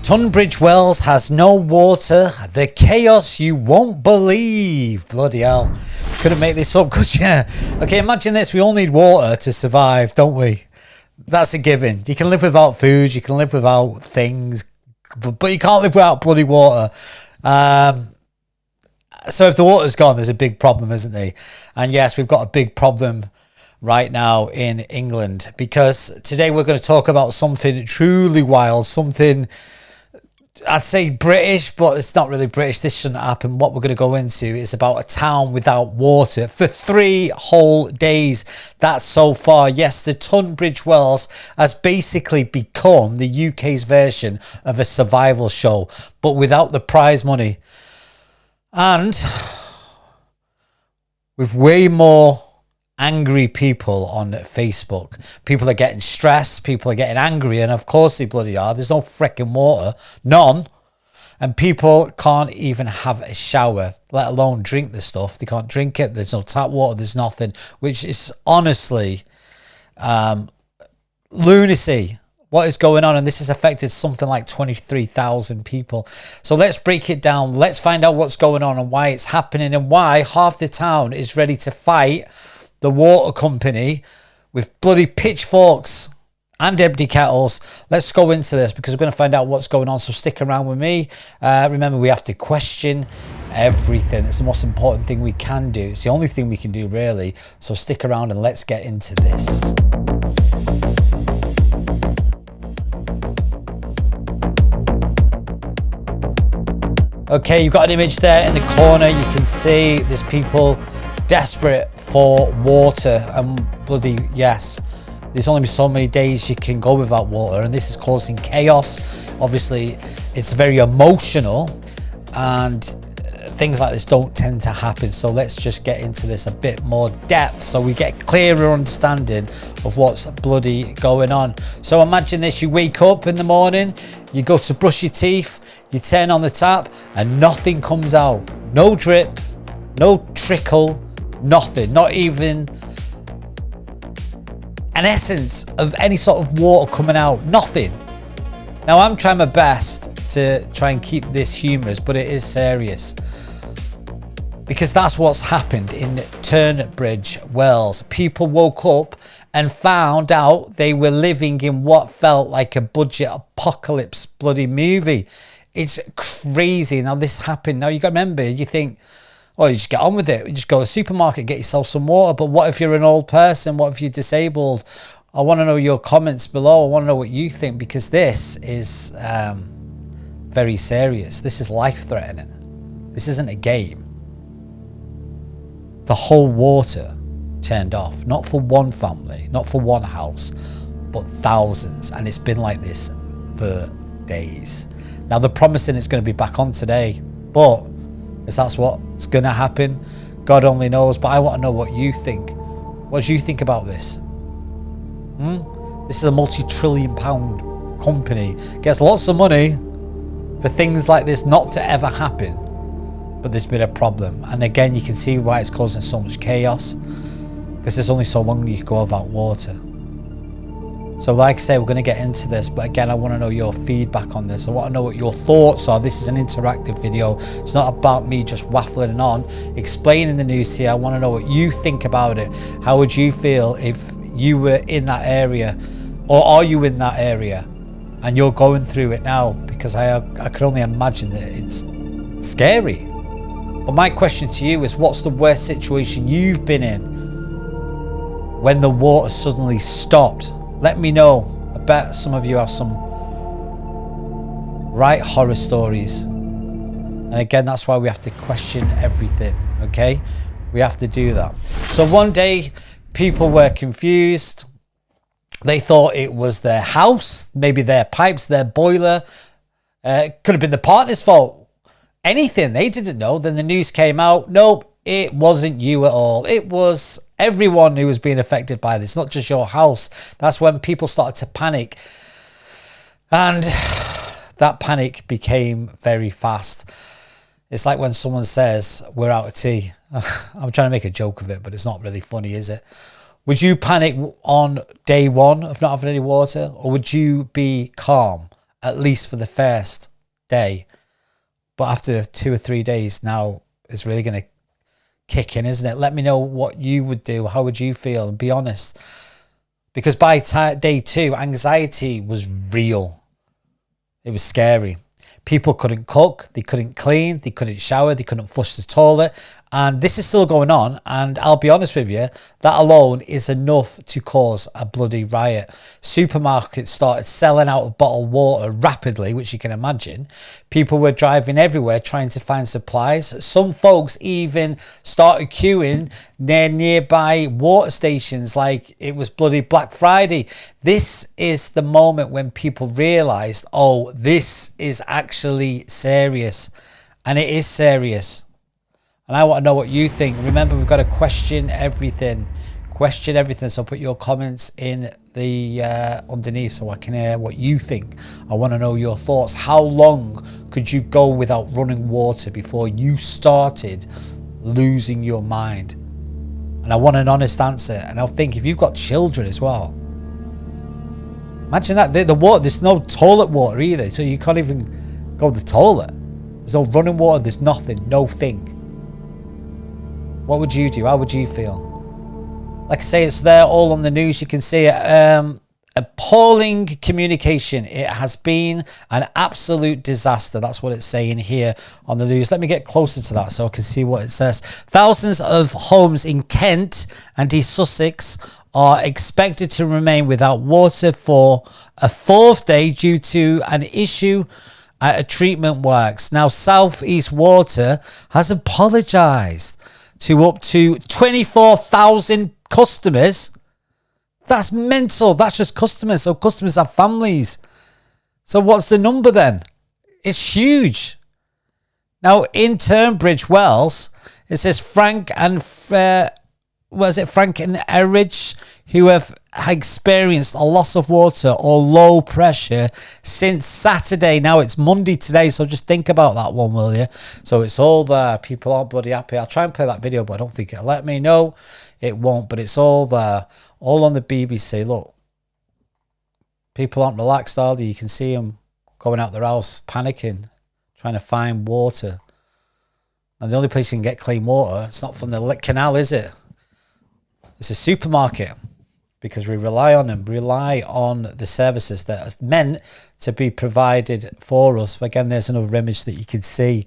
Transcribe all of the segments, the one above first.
Tunbridge Wells has no water. The chaos you won't believe. Bloody hell. Couldn't make this up, could you? Okay, imagine this. We all need water to survive, don't we? That's a given. You can live without food. You can live without things. But you can't live without bloody water. So if the water's gone, there's a big problem, isn't there? And yes, we've got a big problem right now in England. Because today we're going to talk about something truly wild. Something... I'd say British, but it's not really British. This shouldn't happen. What we're going to go into is about a town without water for 3 whole days. That's so far. Yes, the Tunbridge Wells has basically become the UK's version of a survival show, but without the prize money. And with way more angry people on Facebook. People are getting stressed, people are getting angry, and of course they bloody are. There's no freaking water, none, and people can't even have a shower, let alone drink the stuff. They can't drink it. There's no tap water, there's nothing, which is honestly lunacy. What is going on? And this has affected something like 23,000 people. So let's break it down. Let's find out what's going on and why it's happening, and why half the town is ready to fight the water company with bloody pitchforks and empty kettles. Let's go into this because we're going to find out what's going on. So stick around with me. Remember, we have to question everything. It's the most important thing we can do. It's the only thing we can do, really. So stick around and let's get into this. Okay, you've got an image there in the corner. You can see there's people desperate for water, and bloody yes, there's only so many days you can go without water, and this is causing chaos. Obviously it's very emotional, and things like this don't tend to happen. So let's just get into this a bit more depth so we get a clearer understanding of what's bloody going on. So imagine this: you wake up in the morning, you go to brush your teeth, you turn on the tap and nothing comes out. No drip, no trickle, nothing, not even an essence of any sort of water coming out, nothing. Now I'm trying my best to try and keep this humorous, but it is serious, because that's what's happened in Tunbridge Wells. People woke up and found out they were living in what felt like a budget apocalypse bloody movie. It's crazy. Now this happened. Now you got to remember, you think, oh, you just get on with it. You just go to the supermarket, get yourself some water. But what if you're an old person? What if you're disabled? I want to know your comments below. I want to know what you think, because this is very serious. This is life-threatening. This isn't a game. The whole water turned off. Not for one family, not for one house, but thousands. And it's been like this for days. Now they're promising it's going to be back on today, but if that's what's going to happen, God only knows. But I want to know what you think. What do you think about this? This is a multi-trillion pound company. Gets lots of money for things like this not to ever happen. But there's been a problem. And again, you can see why it's causing so much chaos. Because there's only so long you can go without water. So like I say, we're going to get into this, but again, I want to know your feedback on this. I want to know what your thoughts are. This is an interactive video. It's not about me just waffling on, explaining the news here. I want to know what you think about it. How would you feel if you were in that area, or are you in that area and you're going through it now? Because I can only imagine that it's scary. But my question to you is, what's the worst situation you've been in when the water suddenly stopped? Let me know. I bet some of you have some right horror stories. And again, that's why we have to question everything, okay? We have to do that. So one day, people were confused. They thought it was their house, maybe their pipes, their boiler. It could have been the partner's fault. Anything, they didn't know. Then the news came out. Nope, it wasn't you at all. It was everyone who was being affected by this, not just your house. That's when people started to panic. And that panic became very fast. It's like when someone says, we're out of tea. I'm trying to make a joke of it, but it's not really funny, is it? Would you panic on day one of not having any water? Or would you be calm at least for the first day. But after 2 or 3 days, now it's really going to kick in, isn't it? Let me know what you would do. How would you feel? And be honest. Because by day 2, anxiety was real. It was scary. People couldn't cook, they couldn't clean, they couldn't shower, they couldn't flush the toilet. And this is still going on. And I'll be honest with you, that alone is enough to cause a bloody riot. Supermarkets started selling out of bottled water rapidly, which you can imagine. People were driving everywhere trying to find supplies. Some folks even started queuing near nearby water stations like it was bloody Black Friday. This is the moment when people realised, oh, this is actually serious. And it is serious. And I want to know what you think. Remember, we've got to question everything. Question everything. So put your comments in the underneath so I can hear what you think. I want to know your thoughts. How long could you go without running water before you started losing your mind? And I want an honest answer. And I'll think, if you've got children as well, imagine that. The water, there's no toilet water either. So you can't even go to the toilet. There's no running water. There's nothing. No thing. What would you do? How would you feel? Like I say, it's there all on the news. You can see it. Appalling communication. It has been an absolute disaster. That's what it's saying here on the news. Let me get closer to that so I can see what it says. Thousands of homes in Kent and East Sussex are expected to remain without water for a 4th day due to an issue at a treatment works. Now, South East Water has apologised to up to 24,000 customers. That's mental. That's just customers. So customers have families. So what's the number then? It's huge. Now in Tunbridge, Wells, it says Frank and Erridge, who have experienced a loss of water or low pressure since Saturday. Now it's Monday today, so just think about that one, will you? So it's all there. People aren't bloody happy. I'll try and play that video, but I don't think it'll let me. No, it won't, but it's all there. All on the BBC. Look, people aren't relaxed, are they? You can see them going out their house, panicking, trying to find water. And the only place you can get clean water, it's not from the canal, is it? It's a supermarket, because we rely on them, rely on the services that are meant to be provided for us. Again, there's another image that you can see.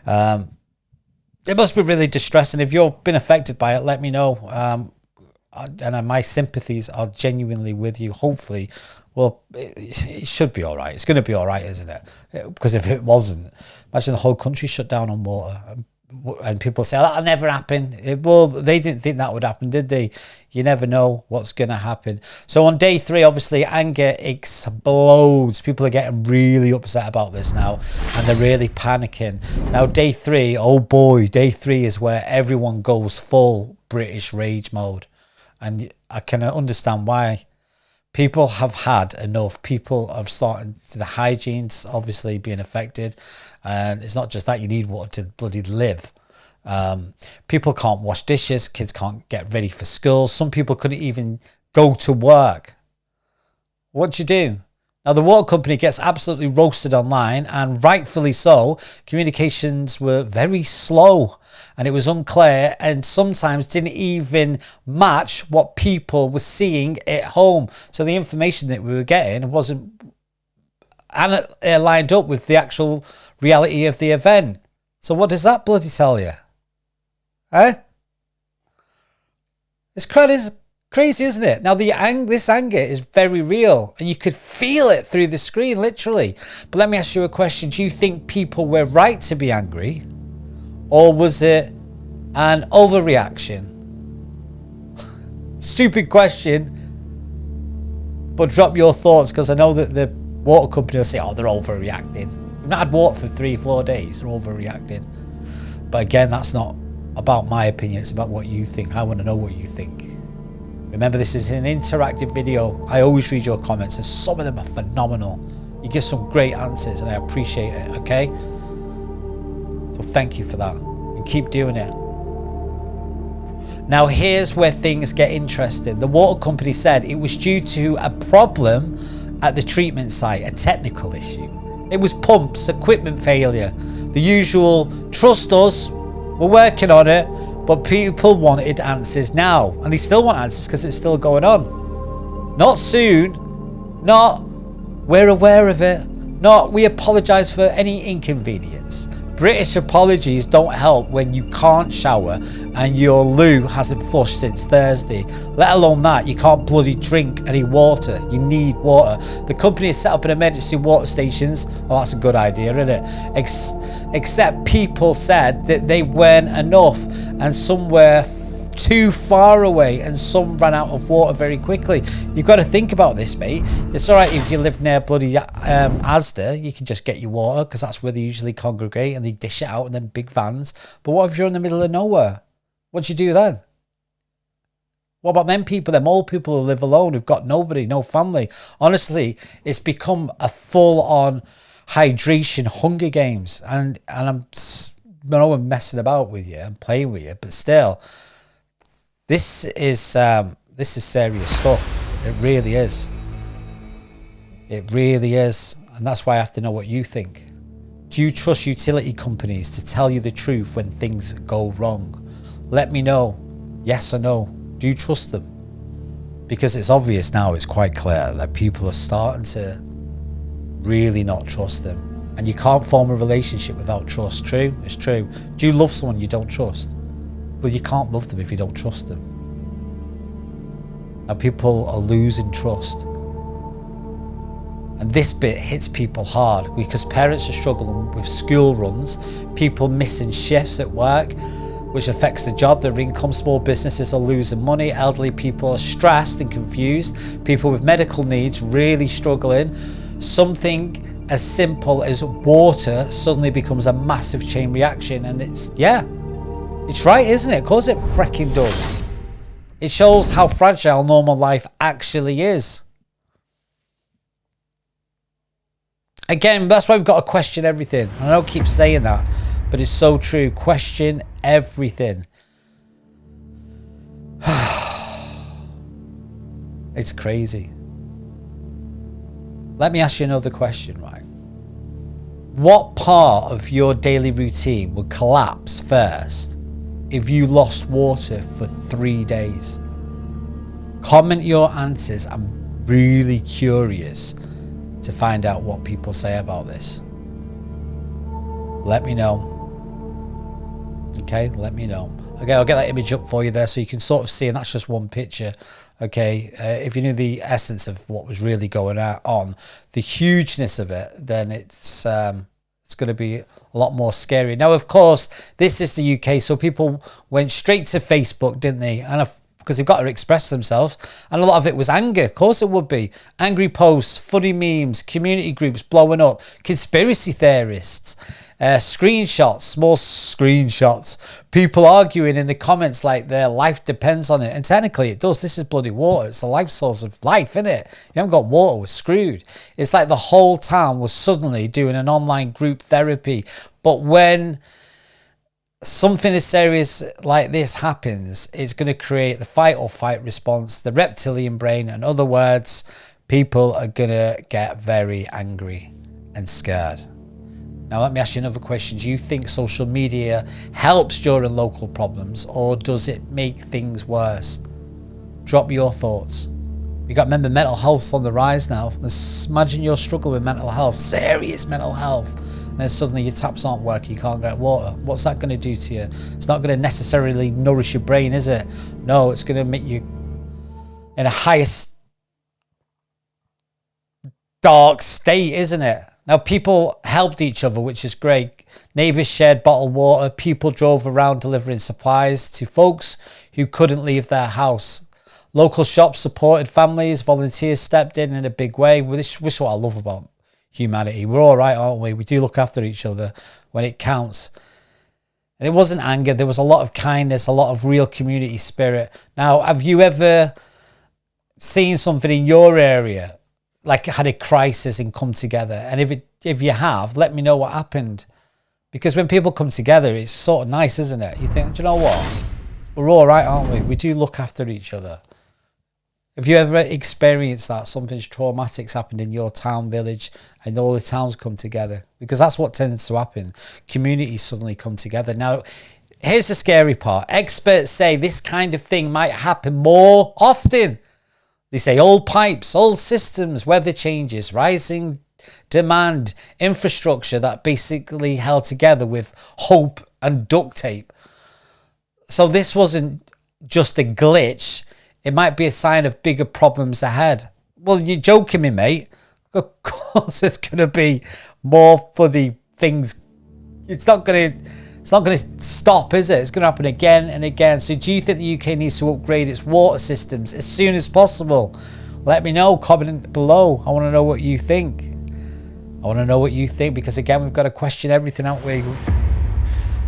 It must be really distressing. If you've been affected by it, let me know. And my sympathies are genuinely with you. Hopefully, well, it should be all right. It's going to be all right, isn't it? Because if it wasn't, imagine the whole country shut down on water. And people say, oh, that'll never happen. Well, they didn't think that would happen, did they? You never know what's going to happen. So on day 3, obviously, anger explodes. People are getting really upset about this now, and they're really panicking. Now, day 3, oh boy, day 3 is where everyone goes full British rage mode. And I can understand why. People have had enough. People are starting to, the hygiene's obviously being affected. And it's not just that, you need water to bloody live. People can't wash dishes. Kids can't get ready for school. Some people couldn't even go to work. What do you do? Now, the water company gets absolutely roasted online, and rightfully so. Communications were very slow, and it was unclear, and sometimes didn't even match what people were seeing at home. So the information that we were getting wasn't lined up with the actual reality of the event. So what does that bloody tell you? Eh? It's crazy, isn't it? Now, this anger is very real, and you could feel it through the screen, literally. But let me ask you a question. Do you think people were right to be angry? Or was it an overreaction? Stupid question. But drop your thoughts, because I know that the water company will say, oh, they're overreacting. We've not had water for 3-4 days. They're overreacting. But again, that's not about my opinion. It's about what you think. I want to know what you think. Remember, this is an interactive video. I always read your comments, and some of them are phenomenal. You give some great answers, and I appreciate it, okay? So thank you for that, and keep doing it. Now, here's where things get interesting. The water company said it was due to a problem at the treatment site, a technical issue. It was pumps, equipment failure. The usual, trust us, we're working on it, but people wanted answers now. And they still want answers because it's still going on. Not soon, not we're aware of it, not we apologise for any inconvenience. British apologies don't help when you can't shower and your loo hasn't flushed since Thursday. Let alone that, you can't bloody drink any water. You need water. The company has set up an emergency water stations. Oh, that's a good idea, isn't it? Except people said that they weren't enough and some were too far away and some ran out of water very quickly. You've got to think about this, mate. It's alright if you live near bloody Asda, you can just get your water because that's where they usually congregate and they dish it out in them big vans. But what if you're in the middle of nowhere? What do you do then? What about them people, them old people who live alone, who've got nobody, no family? Honestly, it's become a full-on hydration Hunger Games. And I'm messing about with you and playing with you, but still, this is serious stuff. It really is. It really is. And that's why I have to know what you think. Do you trust utility companies to tell you the truth when things go wrong? Let me know. Yes or no. Do you trust them? Because it's obvious now, it's quite clear that people are starting to really not trust them. And you can't form a relationship without trust. True? It's true. Do you love someone you don't trust? Well, you can't love them if you don't trust them. And people are losing trust. And this bit hits people hard because parents are struggling with school runs, people missing shifts at work, which affects the job, their income. Small businesses are losing money. Elderly people are stressed and confused. People with medical needs really struggling. Something as simple as water suddenly becomes a massive chain reaction. And it's right, isn't it? Of course it freaking does. It shows how fragile normal life actually is. Again, that's why we've got to question everything. I don't keep saying that, but it's so true. Question everything. It's crazy. Let me ask you another question, right? What part of your daily routine would collapse first if you lost water for 3 days? Comment your answers. I'm really curious to find out what people say about this. Let me know. Okay, let me know. Okay, I'll get that image up for you there so you can sort of see, and that's just one picture. Okay, if you knew the essence of what was really going on, the hugeness of it, then it's going to be a lot more scary. Now, of course, this is the UK, so people went straight to Facebook, didn't they? And because they've got to express themselves, and a lot of it was anger. Of course it would be. Angry posts, funny memes, community groups blowing up, conspiracy theorists, screenshots, small screenshots, people arguing in the comments like their life depends on it. And technically it does. This is bloody water. It's the life source of life, isn't it? You haven't got water, we're screwed. It's like the whole town was suddenly doing an online group therapy. But when something as serious like this happens, it's going to create the fight or flight response, the reptilian brain. In other words, people are going to get very angry and scared. Now, let me ask you another question. Do you think social media helps during local problems, or does it make things worse? Drop your thoughts. You got to remember, mental health's on the rise now. Imagine you're struggling with mental health, serious mental health. And then suddenly your taps aren't working, you can't get water. What's that going to do to you? It's not going to necessarily nourish your brain, is it? No, it's going to make you in a highest dark state, isn't it? Now, people helped each other, which is great. Neighbours shared bottled water. People drove around delivering supplies to folks who couldn't leave their house. Local shops supported families. Volunteers stepped in a big way. This is what I love about humanity. We're all right, aren't we? We do look after each other when it counts. And it wasn't anger. There was a lot of kindness, a lot of real community spirit. Now, have you ever seen something in your area, like had a crisis and come together? And if you have, let me know what happened. Because when people come together, it's sort of nice, isn't it? You think, do you know what? We're all right, aren't we? We do look after each other. Have you ever experienced that? Something's traumatic's happened in your town, village, and all the towns come together? Because that's what tends to happen. Communities suddenly come together. Now, here's the scary part. Experts say this kind of thing might happen more often. They say old pipes, old systems, weather changes, rising demand, infrastructure that basically held together with hope and duct tape. So this wasn't just a glitch. It might be a sign of bigger problems ahead. Well, you're joking me, mate. Of course there's going to be more bloody things. It's not going to stop, is it? It's going to happen again and again. So do you think the UK needs to upgrade its water systems as soon as possible? Let me know. Comment below. I want to know what you think. I want to know what you think, because again, we've got to question everything, haven't we?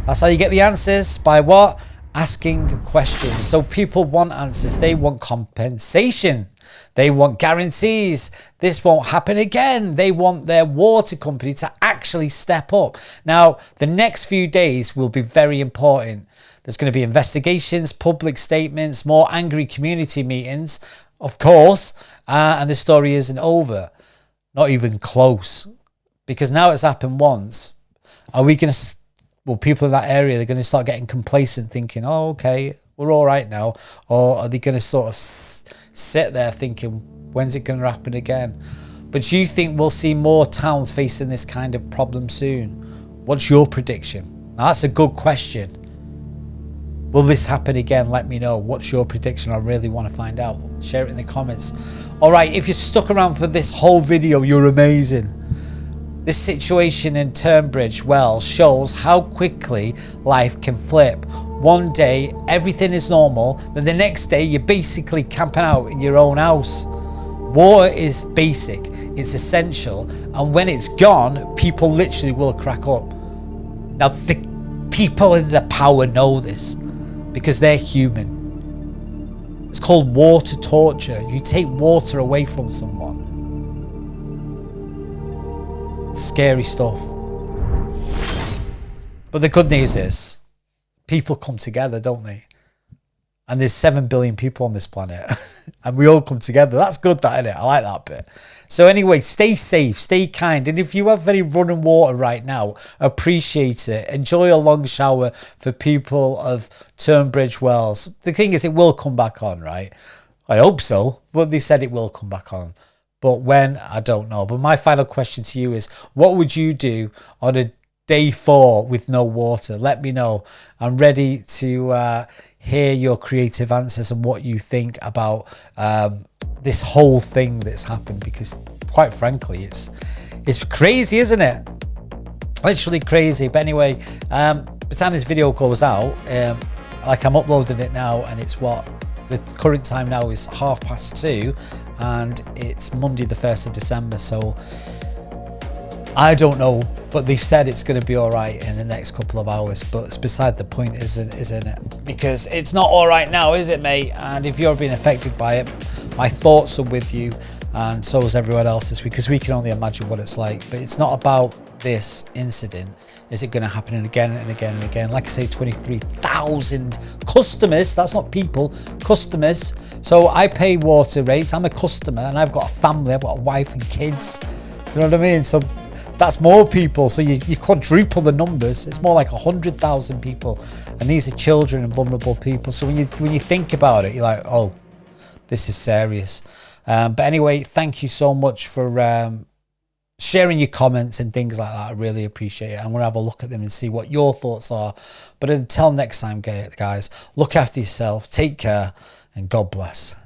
That's how you get the answers. By what? Asking questions. So people want answers. They want compensation. They want guarantees. This won't happen again. They want their water company to actually step up. Now, the next few days will be very important. There's going to be investigations, public statements, more angry community meetings, of course, and the story isn't over. Not even close. Because now it's happened once. Are we going to... Well, people in that area, they're going to start getting complacent, thinking, oh, okay, we're all right now. Or are they going to sort of sit there thinking, when's it going to happen again? But do you think we'll see more towns facing this kind of problem soon? What's your prediction? Now, that's a good question. Will this happen again? Let me know. What's your prediction? I really want to find out. Share it in the comments. All right, if you're stuck around for this whole video, you're amazing. This situation in Tunbridge Wells shows how quickly life can flip. One day, everything is normal. Then the next day, you're basically camping out in your own house. Water is basic. It's essential. And when it's gone, people literally will crack up. Now, the people in the power know this because they're human. It's called water torture. You take water away from someone. Scary stuff. But the good news is people come together, don't they? And there's 7 billion people on this planet and we all come together. That's good, that, isn't it? I like that bit. So anyway, stay safe, stay kind, and if you have any running water right now, appreciate it. Enjoy a long shower for people of Tunbridge Wells. The thing is, it will come back on, right? I hope so, but they said it will come back on. But when, I don't know. But my final question to you is, what would you do on a day 4 with no water? Let me know. I'm ready to hear your creative answers and what you think about this whole thing that's happened. Because quite frankly, it's crazy, isn't it? Literally crazy. But anyway, by the time this video goes out, like I'm uploading it now, and it's what? The current time now is 2:30 and it's Monday the 1st of December, so I don't know, but they've said it's going to be all right in the next couple of hours. But it's beside the point, isn't it? Because it's not all right now, is it, mate? And if you're being affected by it, my thoughts are with you, and so is everyone else's, because we can only imagine what it's like. But it's not about this incident. Is it going to happen again and again and again? Like I say, 23,000 customers. That's not people, customers. So I pay water rates. I'm a customer and I've got a family. I've got a wife and kids. Do you know what I mean? So that's more people. So you quadruple the numbers. It's more like 100,000 people. And these are children and vulnerable people. So when you think about it, you're like, oh, this is serious. But anyway, thank you so much for sharing your comments and things like that. I really appreciate it. I'm going to have a look at them and see what your thoughts are. But until next time, guys, look after yourself, take care, and God bless.